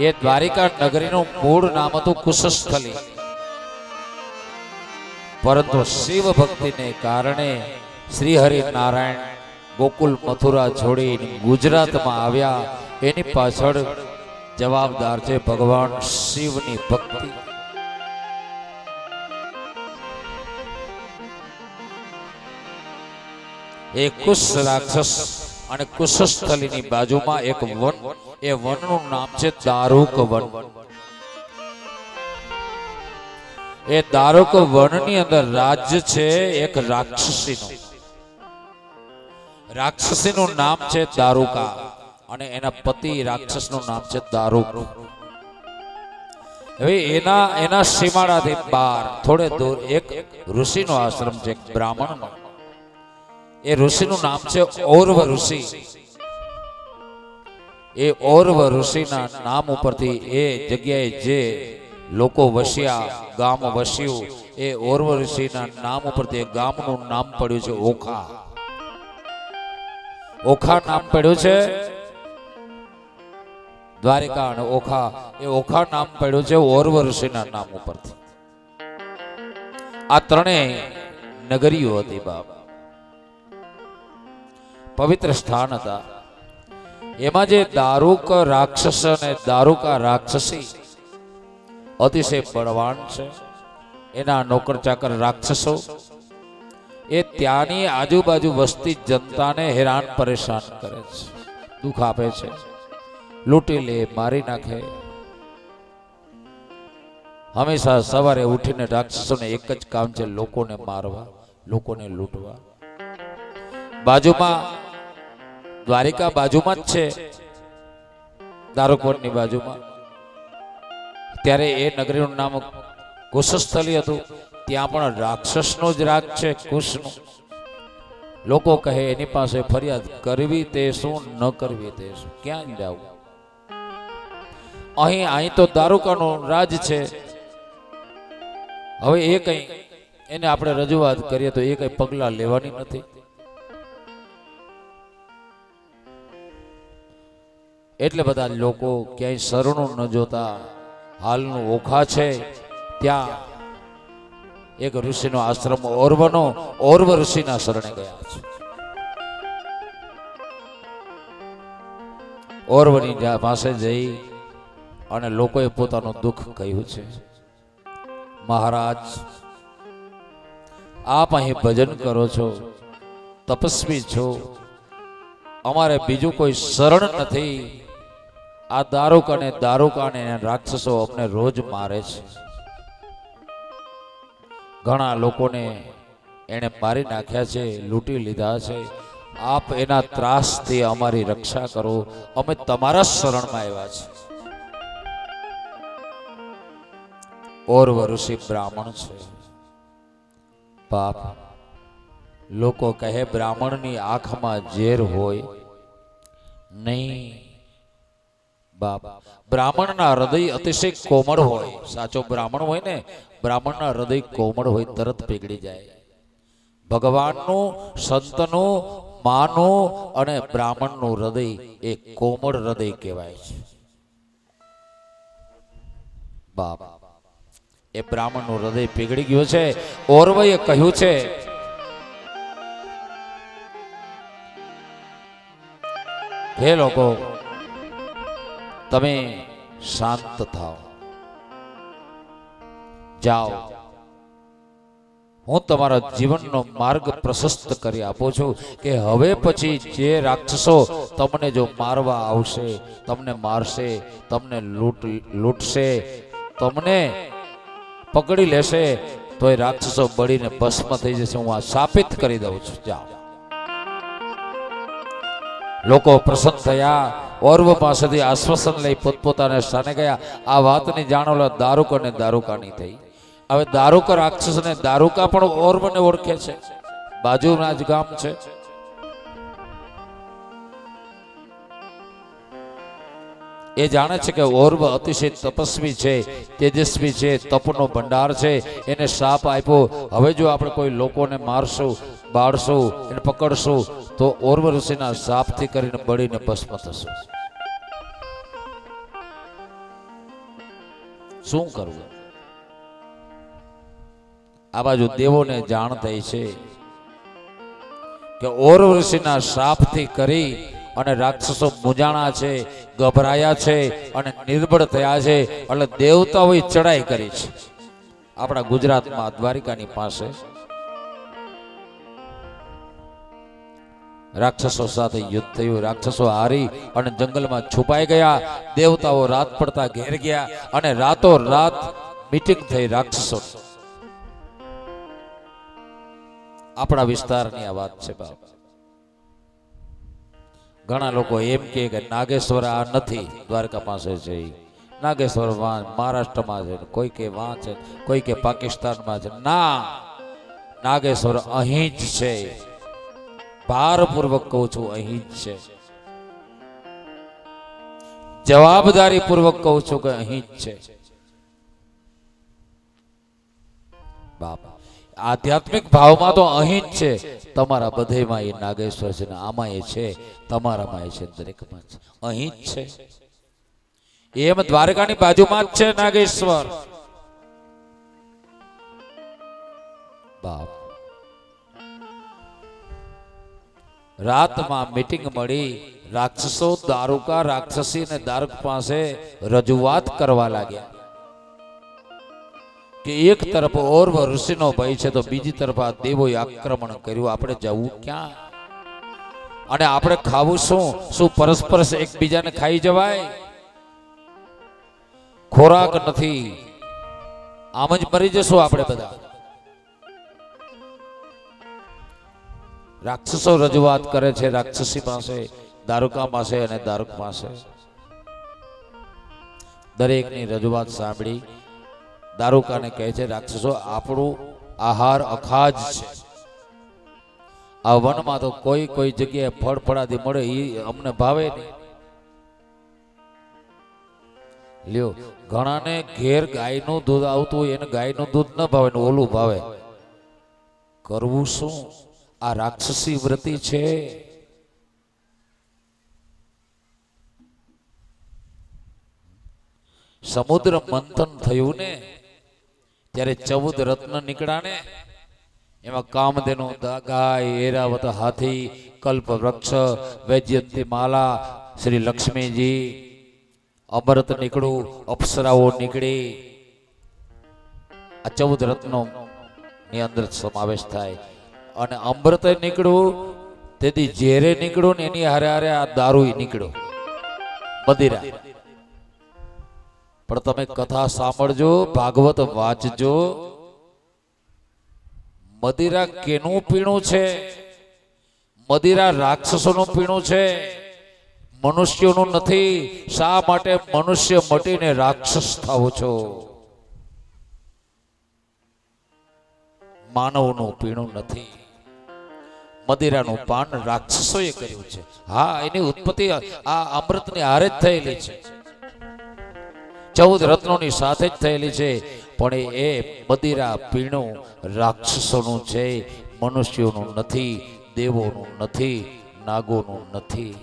એ દ્વારિકા નગરીનું મૂળ નામ હતું કુશસ્થલી, પરંતુ શિવ ભક્તિને કારણે શ્રી હરિ નારાયણ ગોકુલ મથુરા છોડી ગુજરાતમાં આવ્યા. એની પાછળ જવાબદાર છે ભગવાન શિવની ભક્તિ. એ કુશ રાક્ષસ અને કુશસ્થલીની બાજુમાં એક વન, એ વનનું નામ છે દારૂક વન. એ દારૂક વનની અંદર રાજ્ય છે એક રાક્ષસીનું. રાક્ષસીનું નામ છે દારૂકા અને એના પતિ રાક્ષસનું નામ છે દારૂક. હવે એના સીમાડાથી બહાર થોડે દૂર એક ઋષિનો આશ્રમ છે, એક બ્રાહ્મણનો. એ ઋષિનું નામ છે ઔરવ ઋષિ. એ ઔરવ ઋષિના નામ ઉપરથી એ જગ્યાએ જે લોકો વસ્યા, ગામ વસ્યું, એ ઔરવ ઋષિના નામ ઉપરથી એ ગામનું નામ પડ્યું છે ઓખા. ઓખા નામ પડ્યું છે દ્વારિકા અને ઓખા. એ ઓખા નામ પડ્યું છે ઔરવ ઋષિના નામ ઉપરથી. આ ત્રણેય નગરીઓ હતી બાપ, પવિત્ર સ્થાન હતા. એમાં જે દારૂક રાક્ષસ અને દારૂકા રાક્ષસી અતિશય બળવાન છે. એના નોકર ચાકર રાક્ષસો એ ત્યાંની આજુબાજુ વસતી જનતાને હેરાન પરેશાન કરે છે, દુઃખ આપે છે, લૂંટી લે, મારી નાખે. હંમેશા સવારે ઉઠીને રાક્ષસોને એક જ કામ છે, લોકોને મારવા, લોકોને લૂંટવા. બાજુમાં દ્વારિકા બાજુમાં જ છે, દારૂકવનની બાજુમાં. ત્યારે એ નગરીનું નામ કુશસ્થલી હતું. ત્યાં પણ રાક્ષસનો જ રાગ છે, કુશનો. લોકો કહે એની પાસે ફરિયાદ કરવી તે શું, ન કરવી તે શું, ક્યાં જાવ. અહીં તો દારૂકાનું રાજ છે. હવે એ કઈ એને આપણે રજૂઆત કરીએ તો એ કઈ પગલાં લેવાની નથી. એટલે બધા લોકો ક્યાંય શરણું ન જોતા હાલનું ઓખા છે ત્યાં એક ઋષિનો આશ્રમ ઓર્વ ઋષિના શરણે ગયા છે. ઓર્વની પાસે જઈ અને લોકોએ પોતાનું દુઃખ કહ્યું છે. મહારાજ, આપ અહીં ભજન કરો છો, તપસ્વી છો, અમારે બીજું કોઈ શરણ નથી. આ દારૂકાને રાક્ષસો અમને રોજ મારે છે. ઘણા લોકોને એને મારી નાખ્યા છે, લૂંટી લીધા છે. આપ એના ત્રાસથી અમારી રક્ષા કરો, અમે તમારા શરણમાં આવ્યા છે. ઓર્વ ઋષિ બ્રાહ્મણ છે. બાપ, લોકો કહે બ્રાહ્મણની આંખમાં ઝેર હોય નહીં. બાપ, બ્રાહ્મણના હૃદય અતિશય કોમળ હોય. સાચો બ્રાહ્મણ હોય ને, બ્રાહ્મણના હૃદય કોમળ હોય, તરત પીગળી જાય. ભગવાનનું, સંતનું, માનું અને બ્રાહ્મણનું હૃદય એ કોમળ હૃદય કહેવાય છે. બાપ, એ બ્રાહ્મણનું હૃદય પીગળી ગયું છે. ઓર્વએ કહ્યું છે, હે લોકો, તમે શાંત થાઓ, જાઓ. હું તમારા જીવનનો માર્ગ પ્રશસ્ત કરી આપું છું કે હવે પછી જે રાક્ષસો તમને જો મારવા આવશે, તમને મારશે, તમને લૂંટશે, તમને પકડી લેશે, તો એ રાક્ષસો બળીને ભસ્મ થઈ જશે. હું આ શાપિત કરી દઉં છું. જાઓ. લોકો પ્રસન્ન થયા. ઓર્વ પાસેથી આશ્વાસન લઈ પોતપોતાના સ્થાને ગયા. આ વાતની જાણ દારૂક અને દારૂકાની થઈ. હવે દારૂક રાક્ષસને દારૂકા પણ ઓર્વને ઓળખે છે. બાજુના જ ગામ છે. એ જાણે છે કે ઓર્વ અતિશય તપસ્વી છે, તેજસ્વી છે, તપનો ભંડાર છે. એને શાપ આપ્યો. હવે જો આપણે કોઈ લોકોને મારશું, બાળશું, એને પકડશું તો ઓર્વ ઋષિના શાપથી કરીને બળીને ભસ્મ થશું. શું કરવું? આ બાજુ દેવોને જાણ થઈ છે કે ઓર્વ ઋષિના શાપથી કરી અને રાક્ષસો મૂંઝાણા છે, ગભરાયા છે અને નિર્બળ થયા છે. એટલે દેવતાઓએ ચડાઈ કરી છે. આપણા ગુજરાતમાં દ્વારિકાની પાસે રાક્ષસો સાથે યુદ્ધ થયું. રાક્ષસો હારી અને જંગલમાં છુપાઈ ગયા. દેવતાઓ રાત પડતા ઘેર ગયા અને રાતો રાત મીટિંગ થઈ રાક્ષસો. આપણા વિસ્તારની આ વાત છે બાપ. ઘણા લોકો એમ કે નાગેશ્વર આ નથી, દ્વારકા પાસે છે. નાગેશ્વર મહારાષ્ટ્રમાં છે, કોઈ કે વાં છે, કોઈ કે પાકિસ્તાનમાં છે. ના, નાગેશ્વર અહીં જ છે. ભારપૂર્વક કહું છું, અહીં જ છે. જવાબદારી પૂર્વક કહું છું કે અહીં જ છે. બાપ, આધ્યાત્મિક ભાવમાં તો અહીં જ છે. તમારા બધેમાં એ નાગેશ્વર છે ને આમાં એ છે, તમારામાં એ છે, દરેકમાં છે. અહીં જ છે. એમ દ્વારકાની બાજુમાં જ છે નાગેશ્વર. બાપ, રાતમાં મીટિંગ મળી. રાક્ષસો દારૂકા, રાક્ષસી અને દારૂક પાસે રજૂઆત કરવા લાગ્યા કે એક તરફ ઓર્વ ઋષિનો ભય છે તો બીજી તરફ આ દેવોએ આક્રમણ કર્યું. આપણે જવું ક્યાં અને આપણે ખાવું શું? શું પરસ્પર એકબીજાને ખાઈ જવાય? ખોરાક નથી, આમ જ મરી જશું આપણે બધા. રાક્ષસો રજૂઆત કરે છે રાક્ષસી પાસે, દારૂકા પાસે અને દારૂક પાસે. દરેકની રજૂઆત સાંભળી દારૂકાને કહે છે, રાક્ષસો આપણું આહાર અખાજ છે. આ વનમાં તો કોઈ કોઈ જગ્યાએ ફળ ફળાદી મળે એ અમને ભાવે નહીં. લ્યો, ઘણાને ઘેર ગાયનું દૂધ આવતું હોય એને ગાયનું દૂધ ન ભાવે ને ઓલું ભાવે. કરવું શું? આ રાક્ષસી વ્રતિ છે. સમુદ્ર મંથન થયું ને ત્યારે 14 રત્ન નીકળ્યા ને, એમાં કામધેનુ, ગાય, એરાવત, હાથી, કલ્પ વૃક્ષ, વૈજયંતી માલા, શ્રી લક્ષ્મીજી, અમૃત નીકળ્યું, અપ્સરાઓ નીકળી. આ 14 રત્નો ની અંદર સમાવેશ થાય. અને અમૃત નીકળ્યું તેથી ઝેરે નીકળ્યું ને એની હારે હારે આ દારૂ નીકળ્યો, મદિરા. પણ તમે કથા સાંભળજો, ભાગવત વાંચજો. મદિરા કેનું પીણું છે? મદિરા રાક્ષસોનું પીણું છે, મનુષ્યોનું નથી. શા માટે મનુષ્ય મટીને રાક્ષસ થાઓ છો? માનવનું પીણું નથી. મદિરાનું પાન રાક્ષસોએ કર્યું છે. હા, એની ઉત્પત્તિ આ અમૃતની હારે જ થયેલી છે, 14 રત્નોની સાથે જ થયેલી છે. પણ એ મદિરા પીણું રાક્ષસોનું છે, મનુષ્યોનું નથી, દેવોનું નથી, નાગોનું નથી.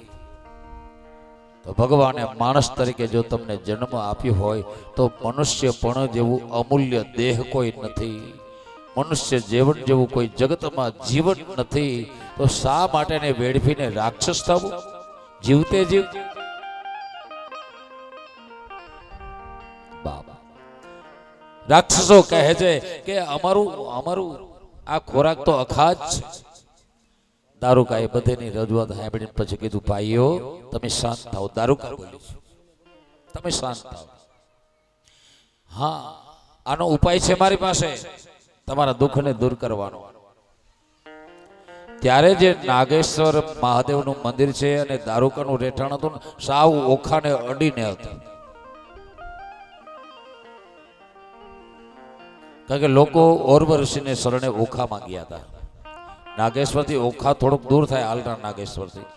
તો ભગવાને માણસ તરીકે જો તમને જન્મ આપ્યો હોય તો મનુષ્યપણ જેવું અમૂલ્ય દેહ કોઈ નથી, મનુષ્ય જીવન જેવું કોઈ જગતમાં જીવન નથી. તો શા માટે ને વેડફીને રાક્ષસ થવું? જીવતે જીવ બાબા. રાક્ષસો કહે છે કે અમારું આ ખોરાક તો અખાજ છે. દારૂકાએ બધેની રજૂઆત સાંભળીને પછી કીધું, ભાઈઓ તમે શાંત થાઓ. દારૂકા બોલ્યું, તમે શાંત થાઓ. હા, આનો ઉપાય છે મારી પાસે, તમારા દુઃખને દૂર કરવાનો. ત્યારે જે નાગેશ્વર મહાદેવનું મંદિર છે અને દારૂકાનું રહેઠાણ હતું, સાવ ઓખાને અડીને હતું. કારણ કે લોકો ઓરવ ઋષિને શરણે ઓખામાં ગયા હતા. નાગેશ્વરથી ઓખા થોડુંક દૂર થાય, હાલના નાગેશ્વરથી.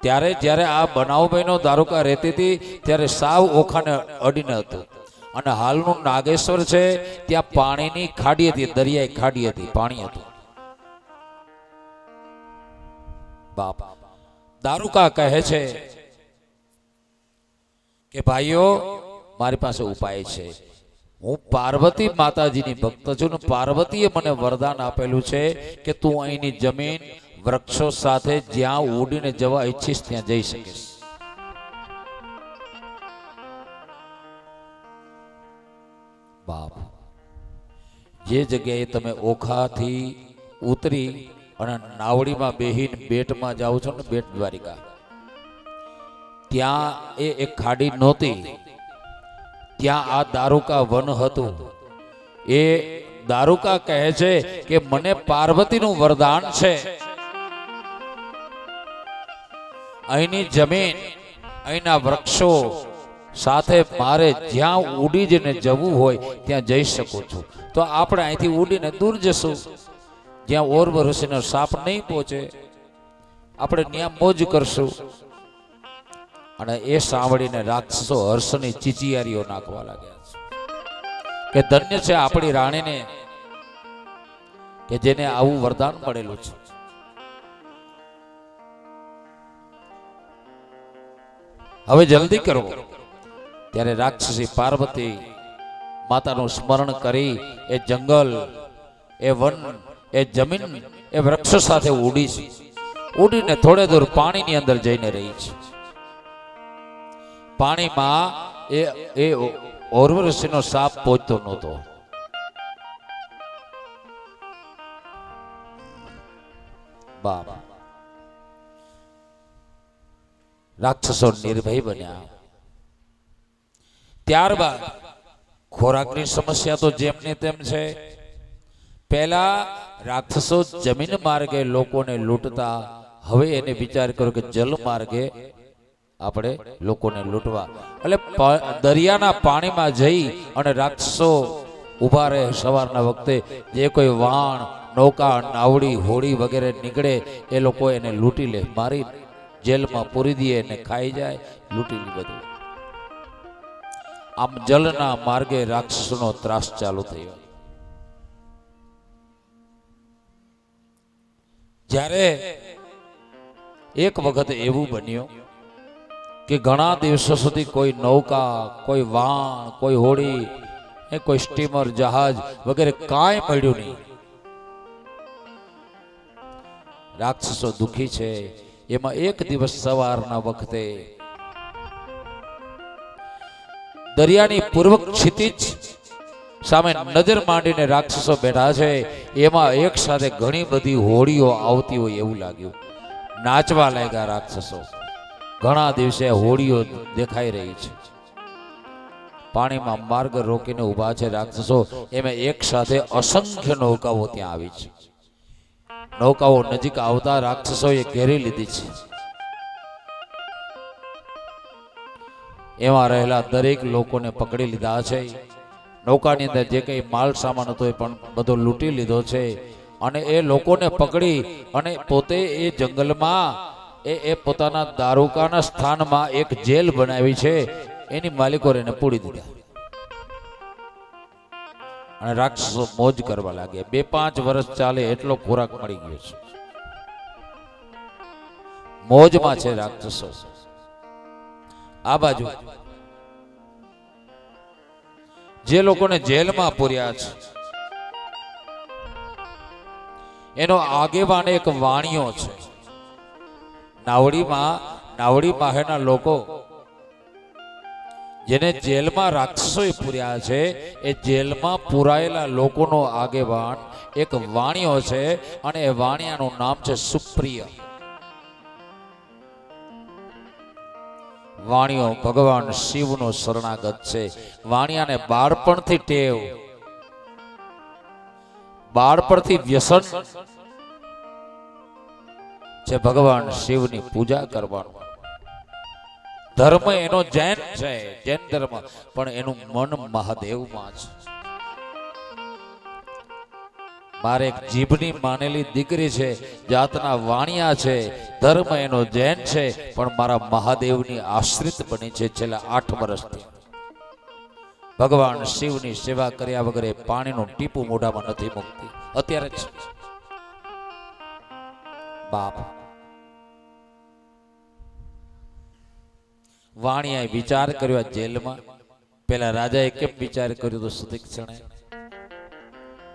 ત્યારે જ્યારે આ બનાવ બન્યો, દારૂકા રહેતી હતી ત્યારે સાવ ઓખાને અડીને હતું. અને હાલનું નાગેશ્વર છે ત્યાં પાણીની ખાડી હતી, દરિયાઈ ખાડી હતી, પાણી હતું. બાપ દારૂકા કહે છે કે ભાઈઓ મારી પાસે ઉપાય છે. હું પાર્વતી માતાજીની ભક્ત છું ને પાર્વતીએ મને વરદાન આપેલું છે કે તું અહીંની જમીન વૃક્ષો સાથે જ્યાં ઉડીને જવા ઈચ્છીશ ત્યાં જઈ શકીશ. બાપ, જે જગ્યાએ તમે ઓખાથી ઉતરી અને નાવડીમાં બેહીને બેટમાં જાઓ છો ને, બેટ દ્વારિકા, ત્યાં એક ખાડી નહોતી, ત્યાં આ દારૂકા વન હતું. એ દારૂકા કહે છે કે મને પાર્વતીનું વરદાન છે, અહીંની જમીન, અહીંના વૃક્ષો સાથે મારે જ્યાં ઉડી જઈને જવું હોય ત્યાં જઈ શકું છું. તો આપણે અહીંથી ઉડીને દૂર જશું, જ્યાં ઓરવ ઋષિનો સાપ નહીં પહોંચે, આપણે ત્યાં મોજ કરશું. અને એ સાંભળીને રાક્ષસો હર્ષની ચીચિયારીઓ નાખવા લાગ્યા છે કે ધન્ય છે આપણી રાણીને કે જેને આવું વરદાન મળેલું છે. હવે જલ્દી કરો. ત્યારે રાક્ષસી પાર્વતી માતાનું સ્મરણ કરી એ જંગલ, એ વન, એ જમીન, એ વૃક્ષો સાથે ઉડી છે. ઉડીને થોડે દૂર પાણીની અંદર જઈને રહી છે. પાણીમાં એ ઓરવ ઋષિનો સાપ પહોંચતો નહોતો. બાપ, રાક્ષસો નિર્ભય બન્યા. ત્યારબાદ ખોરાકની સમસ્યા તો જેમને તેમ છે. પહેલા રાક્ષસો જમીન માર્ગે લોકોને લૂંટતા, હવે એને વિચાર કર્યો કે જલ માર્ગે આપણે લોકોને લૂંટવા. એટલે દરિયાના પાણીમાં જઈ અને રાક્ષસો ઉભા રહે. સવારના વખતે જે કોઈ વાણ, નૌકા, નાવડી, હોડી વગેરે નીકળે એ લોકો એને લૂંટી લે, મારી જેલમાં પૂરી દે અને ખાઈ જાય, લૂંટી લે બધું. આમ જલના માર્ગે રાક્ષસોનો ત્રાસ ચાલુ થયો. જ્યારે એક વખત એવું બન્યું કે ઘણા દિવસો સુધી કોઈ નૌકા, કોઈ વાણ, કોઈ હોડી, કોઈ સ્ટીમર, જહાજ વગેરે કાંઈ મળ્યું નહીં. રાક્ષસો દુખી છે. એમાં એક દિવસ સવારના વખતે દરિયાની પૂર્વ ક્ષિતિજ સામે નજર માંડીને રાક્ષસો બેઠા છે. એમાં એક સાથે ઘણી બધી હોડીઓ આવતી હોય એવું લાગ્યું. નાચવા લાગ્યા રાક્ષસો. ઘણા દિવસે હોડીઓ દેખાઈ રહી છે. પાણીમાં માર્ગ રોકીને ઊભા છે રાક્ષસો. એમાં એક સાથે અસંખ્ય નૌકાઓ ત્યાં આવી છે. નૌકાઓ નજીક આવતા રાક્ષસોએ ઘેરી લીધી છે. એમાં રહેલા દરેક લોકોને પકડી લીધા છે. નૌકાની અંદર જે કંઈ માલ સામાન હતો એ પણ બધો લૂંટી લીધો છે. અને એ લોકોને પકડી અને પોતે એ જંગલમાં એ પોતાના દારૂકાના સ્થાનમાં એક જેલ બનાવી છે. એની માલિકોએ એને પૂરી દીધા. અને રાક્ષસો મોજ કરવા લાગ્યા. 2-5 વર્ષ ચાલે એટલો ખોરાક મળી ગયો છે. મોજમાં છે રાક્ષસો. આ બાજુ જે લોકોને જેલમાં પૂર્યા છે એનો આગેવાન એક વાણિયો છે. નાવડી માહેના લોકો જેને જેલમાં રાક્ષસોએ પૂર્યા છે એ જેલમાં પૂરાયેલા લોકોનો આગેવાન એક વાણિયો છે. અને એ વાણિયાનું નામ છે સુપ્રિય. વાણિયો ભગવાન શિવનો શરણાગત છે. વાણિયાને બાળપણથી ટેવ, બાળપણથી વ્યસન છે ભગવાન શિવની પૂજા કરવાનું. ધર્મ એનો જૈન છે, જૈન ધર્મ, પણ એનું મન મહાદેવમાં છે. મારે એક જીભની માનેલી દીકરી છે, જાતના વાણિયા છે. ધર્મ એનો જૈન છે, પણ મારા મહાદેવની આશ્રિત બની છે છેલ્લા 8 વર્ષથી. ભગવાન શિવની સેવા કર્યા વગર પાણીનું ટીપું મોઢામાં નથી મૂકતી. અત્યારે જ બાપ વાણિયાએ વિચાર કર્યો જેલમાં. પેલા રાજાએ કેમ વિચાર કર્યો તો સુદીક્ષણે,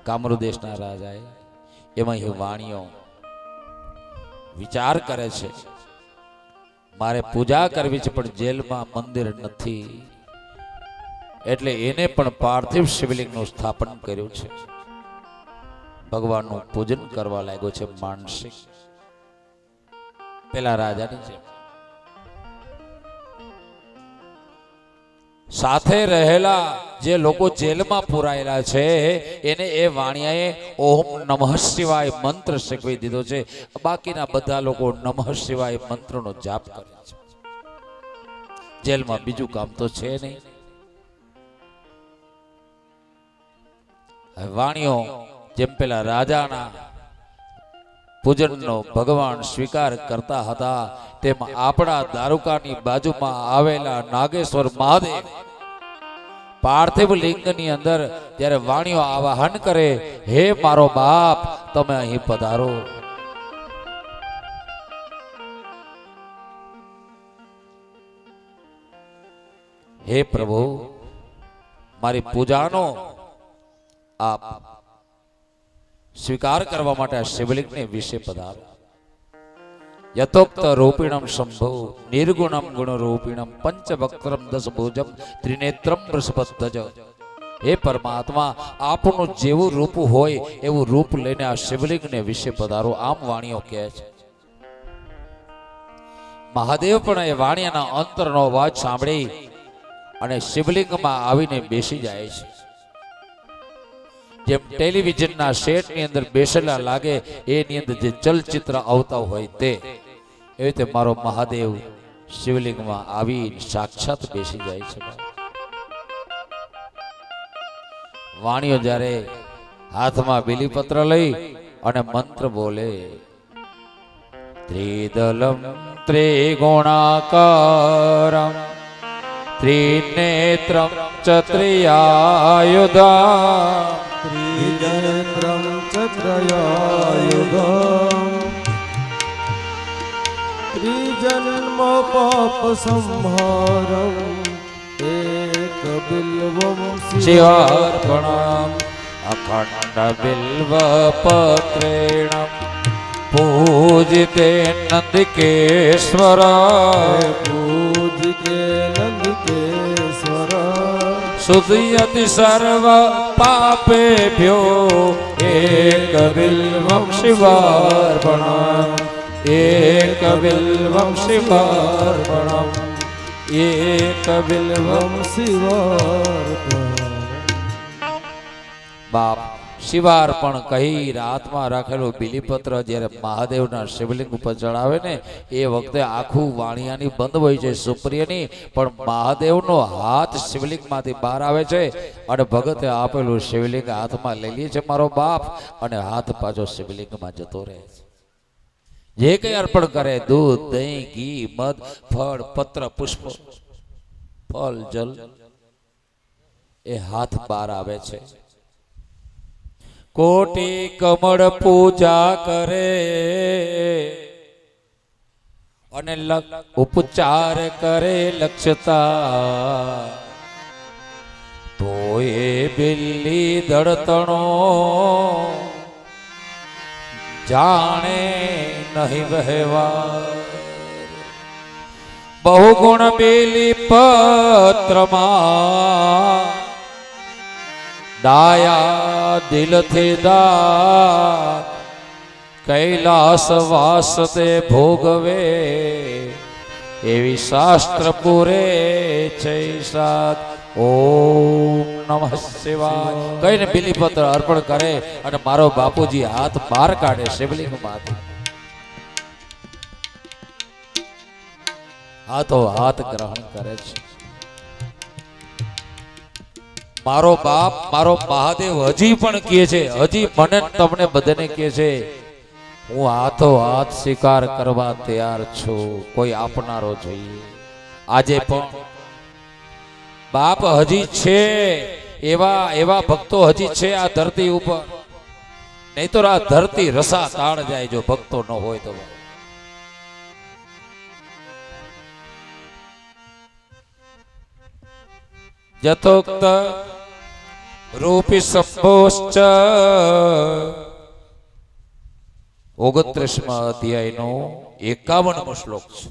કામરૂ દેશના રાજાએ. એમાં એ વાણિયો વિચાર કરે છે મારે પૂજા કરવી છે પણ જેલમાં મંદિર નથી. એટલે એને પણ પાર્થિવ શિવલિંગનું સ્થાપન કર્યું છે. ભગવાનનું પૂજન કરવા લાગ્યો છે માનસિક. પેલા રાજાની જેમ સાથે રહેલા જે લોકો જેલમાં પુરાયેલા છે એને એ વાણિયાએ ઓમ નમઃ શિવાય મંત્ર શીખવી દીધો છે. બાકીના બધા લોકો નમઃ શિવાય મંત્રનો જાપ કરે છે. જેલમાં બીજું કામ તો છે નહીં. વાણિયો જેમ પેલા રાજાના પૂજનનો ભગવાન સ્વીકાર કરતા હતા તેમ આપણા દારૂકાની બાજુમાં આવેલા નાગેશ્વર મહાદેવ પાર્થિવ લિંગની અંદર ત્યારે વાણિયો આવાહન કરે, હે મારો બાપ તમે અહીં પધારો. હે પ્રભુ મારી પૂજાનો આપ સ્વીકાર કરવા માટે આ શિવલિંગને વિશે પધારો. યથોક્ત રૂપિણમ શંભો નિર્ગુણમ ગુણરૂપિણમ પંચવક્ત્રમ દશભુજમ ત્રિનેત્રમ વૃષભધ્વજ. હે પરમાત્મા આપનું જેવું રૂપ હોય એવું રૂપ લઈને આ શિવલિંગને વિશે પધારો. આમ વાણિયો કહે છે. મહાદેવ પણ એ વાણિયાના અંતરનો અવાજ સાંભળી અને શિવલિંગમાં આવીને બેસી જાય છે. જેમ ટેલિવિઝનના સેટની અંદર બેસેલા લાગે એની અંદર જે ચલચિત્ર આવતા હોય તે એવી રીતે મારો મહાદેવ શિવલિંગમાં આવી સાક્ષાત બેસી જાય છે. વાણિયો જ્યારે હાથમાં બિલીપત્ર લઈ અને મંત્ર બોલે, ત્રિદલમ ત્રિગુણાકારમ ત્રિનેત્રમ ચ ત્રિયાયુધમ ત્રિનેત્રમ ચ ત્રયાયુધમ ત્રિજન્મ પાપ સંહારમ એક બિલ્વમ શિવાર્પણમ અખંડ બિલ્વ પત્રેણ પૂજિતે નંદિકેશ્વર પૂજિતે નંદિકેશ્વર સુદયતિ સર્વ પાપેભ્યો એક બિલ્વમ શિવાર્પણમ એક બિલ્વમ શિવાર્પણમ એક બિલ્વમ શિવાર્પણ. બાપ શિવાર્પણ કહી હાથમાં રાખેલું બિલીપત્ર જ્યારે મહાદેવના શિવલિંગ ઉપર ચડાવે ને એ વખતે આખું વાણિયાની બંધ હોય છે સુપ્રિયની, પણ મહાદેવનો હાથ શિવલિંગમાંથી બહાર આવે છે અને ભગતે આપેલું શિવલિંગ હાથમાં લઈ લે છે મારો બાપ, અને હાથ પાછો શિવલિંગમાં જતો રહે છે. જે કઈ અર્પણ કરે દૂધ દહીં ઘી મધ ફળ પત્ર પુષ્પ ફળ જલ એ હાથ બહાર આવે છે. કોટી કમળ પૂજા કરે અને ઉપચાર કરે લક્ષતા, તો એ બિલ્લી દળતણો જાણે નહીં વહેવા. બહુગુણ બિલી પત્રમાં ડાયા દિલથી દાત કૈલાસ વાસ તે ભોગવે એવી શાસ્ત્ર પૂરે છે સાત. ઓમ નમઃ શિવાય કહીને બિલીપત્ર અર્પણ કરે અને મારો બાપુજી હાથ બહાર કાઢે શિવલિંગમાંથી. હાથો હાથ ગ્રહણ કરે છે. મારો બાપ મારો મહાદેવ હજી પણ કહે છે, હજી મને તમને બધાને કહે છે, હું હાથો હાથ સ્વીકાર કરવા તૈયાર છું, કોઈ આપનારો જોઈએ. આજે પણ બાપ હજી છે, એવા એવા ભક્તો હજી છે આ ધરતી ઉપર, નહીં તો આ ધરતી રસા તાણ જાય જો ભક્તો ન હોય તો. यथोक्त रूपी संभोश्च 29 અધ્યાયનો 51મો શ્લોક છે.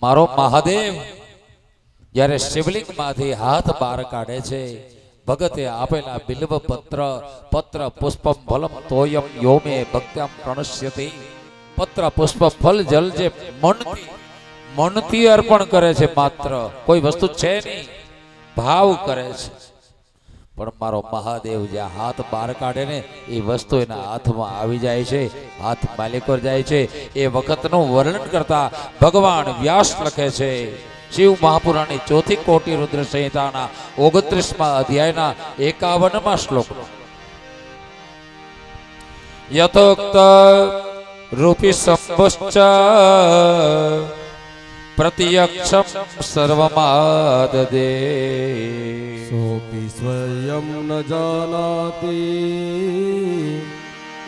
મારો મહાદેવ જ્યારે શિવલિંગમાંથી હાથ બહાર કાઢે છે, ભગતે આપેલા બિલ્વ પત્ર પુષ્પમ ફલમ તોયમ યોમે ભક્ત્યામ પ્રણશ્યતિ. પત્ર પુષ્પ ફલ જલ જે મનથી અર્પણ કરે છે, માત્ર કોઈ વસ્તુ છે નહીં, ભાવ કરે છે. પણ મારો મહાદેવ જ્યાં હાથ બહાર કાઢે ને એ વસ્તુ એના હાથમાં આવી જાય છે, હાથ માલિકો જાય છે. એ વખતનું વર્ણન કરતા ભગવાન વ્યાસ લખે છે શિવ મહાપુરાણની 4th કોટી રુદ્ર સંહિતાના 29મા અધ્યાયના 51મા શ્લોકનો. યથોક્ત રૂપી સંભશ્ચ પ્રત્યક્ષમ સર્વમાદદે સોપી સ્વયં ન જાનાતિ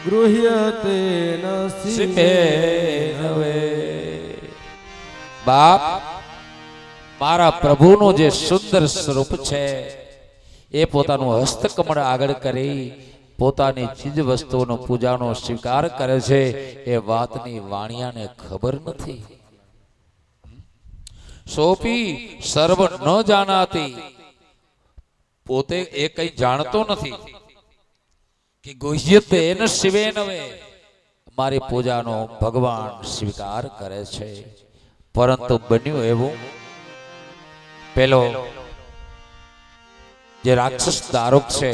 ગૃહ્યતે ન સિમેનવે. બાપ મારા પ્રભુનું જે સુંદર સ્વરૂપ છે એ પોતાનું હસ્તકમળ આગળ કરી પોતાની ચીજ વસ્તુઓનો પૂજાનો સ્વીકાર કરે છે, એ વાતની વાણિયાને ખબર નથી. સોપી સર્વ ન જાનાતી, પોતે એ કઈ જાણતો નથી કે ગુહ્યતે ન શિવેનવે, મારી પૂજાનો ભગવાન સ્વીકાર કરે છે. પરંતુ બન્યું એવું, પેલો જે રાક્ષસ દારૂક છે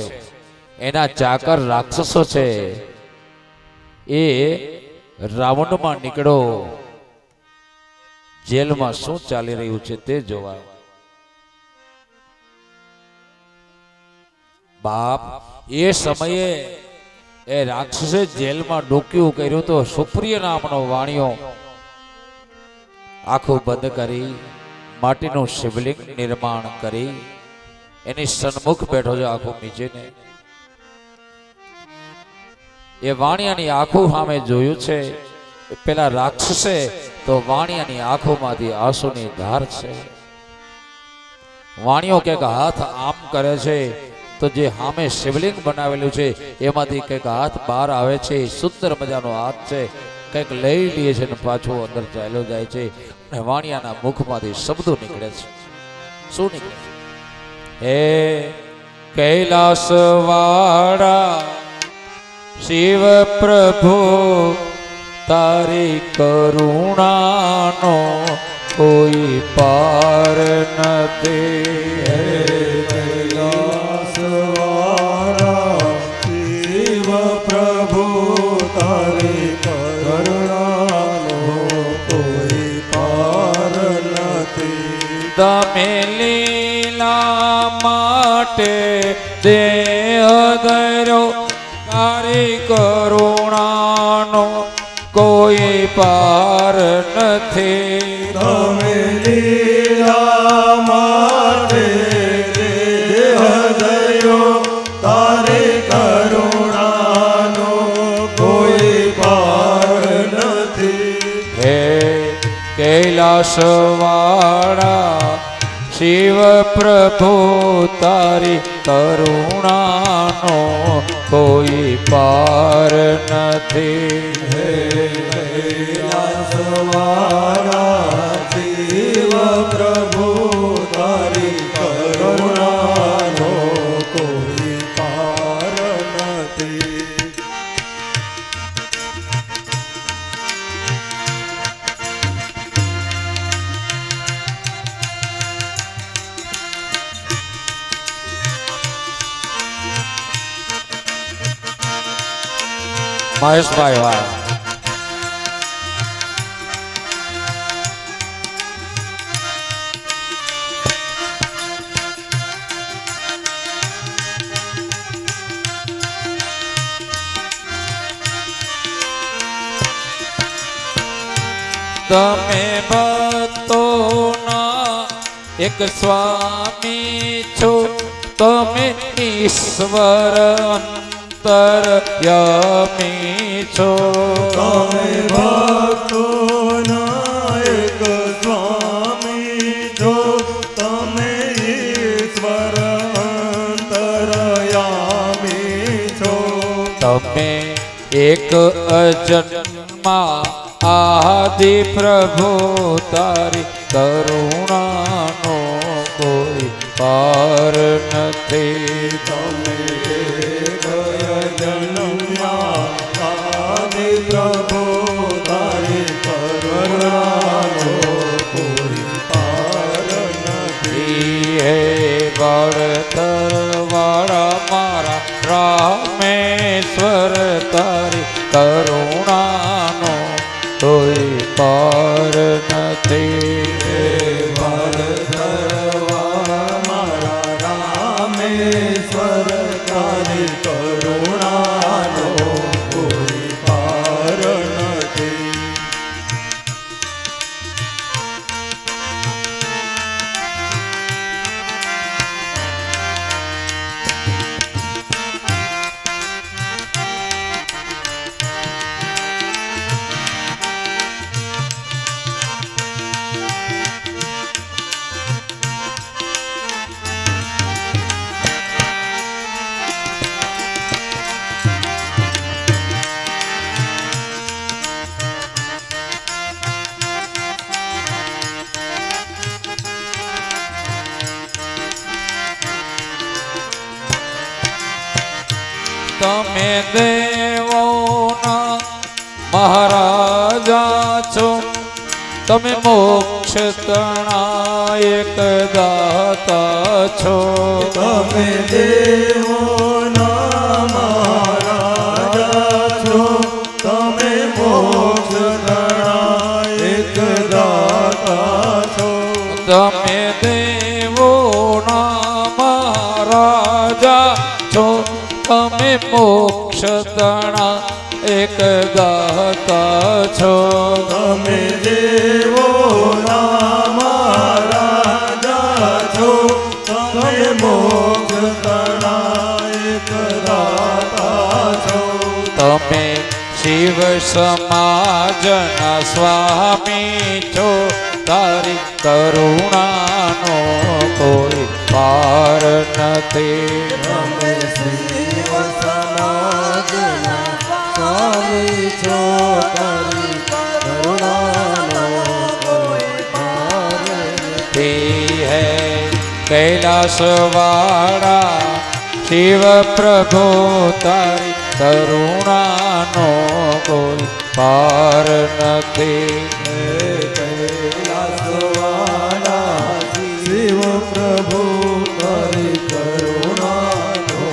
એના ચાકર રાક્ષસો છે એ રાવણમાં નીકળો, જેલમાં શું ચાલી રહ્યું છે તે જોવા. બાપ એ સમયે એ રાક્ષસે જેલમાં ડોક્યું કર્યું તો સુપ્રિય નામનો વાણિયો આખું બંધ કરી માટીનું શિવલિંગ નિર્માણ કરી એની સન્મુખ બેઠો છે આખું નીચેને. એ વાણિયાની આંખો સામે જોયું છે. પેલા રાક્ષસે તો વાણિયાની આંખોમાંથી આંસુની ધાર છે. વાણિયો કંઈક હાથ આમ કરે છે તો જે સામે શિવલિંગ બનાવેલું છે એમાંથી કંઈક હાથ બહાર આવે છે. સુંદર મજાનો હાથ છે. કંઈક લઈ લે છે ને પાછો અંદર ચાલ્યો જાય છે અને વાણિયાના મુખમાંથી શબ્દો નીકળે છે. શું નીકળે છે? હે કૈલાસ વાળા શિવ પ્રભુ, તારી કરુણાનો કોઈ પાર નથી. કૈલાસવાળા શિવ પ્રભુ, તારી કરુણાનો કોઈ પાર નથી. તમે લીલા માટે દેહ ધર્યો, તારી કરુણાનો કોઈ પાર નથી. તમે લીલા માટે દેહ ધર્યો, તારી કરુણાનો કોઈ પાર નથી. હે કૈલાસવાળા શિવ પ્રભુ, તારી કરુણાનો કોઈ પાર નથી. હે કૈલાસવાળા શિવ પ્રભુ, તારી કરુણાનો કોઈ પાર નથી. મહેશભાઈ વાહ. તમે ભક્તોના એક સ્વામી છો, તમે ઈશ્વર અંતર્યામી છો. તમે ભક્તોના એક સ્વામી છો, તમે ઈશ્વર અંતરયામી છો. તમે એક અજન્મા આદિ પ્રભુ, તારી કરુણાનો કોઈ પાર નથી. તમે ગયા જન્મમાં આદિ પ્રભુ, તારી કરુણાનો કોઈ પાર નથી. હે બળતર વાળા મારા રામેશ્વર, તારી કરુણાનો કોઈ પાર નથી. મારા રામેશ્વર, તારી કરુણાનો કોઈ પાર નથી. તમે દેવોના મહારાજા છો, તમે મોક્ષ તણા એક દાતા છો. તમે દેવોના મહારાજા છો, તમે મોક્ષ તણા એક દાતા છો. તમે દેવોના મહારાજા છો, તમે મોક્ષ તણા એક દાતા છો. તમે દેવોના મહારાજા છો, તમે મોક્ષ તણા એક દાતા છો. તમે શિવ સમાજના સ્વામી છો, તારી કરુણાનો કોઈ પાર નથી. તમે શિવ સમાજના સ્વામી છો, તારી કરુણાનો કોઈ પાર તી હૈ કૈલાસવાળા શિવ પ્રભુ, તારી કરુણાનો કોઈ પાર નથી. કૈલાસવાળા શિવ પ્રભુ, તારી કરુણાનો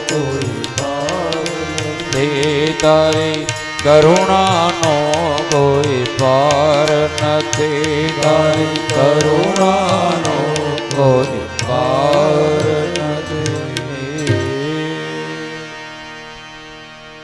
કોઈ પાર નથી. તારી કરુણાનો કોઈ પાર નથી. તારી કરુણાનો કોઈ પાર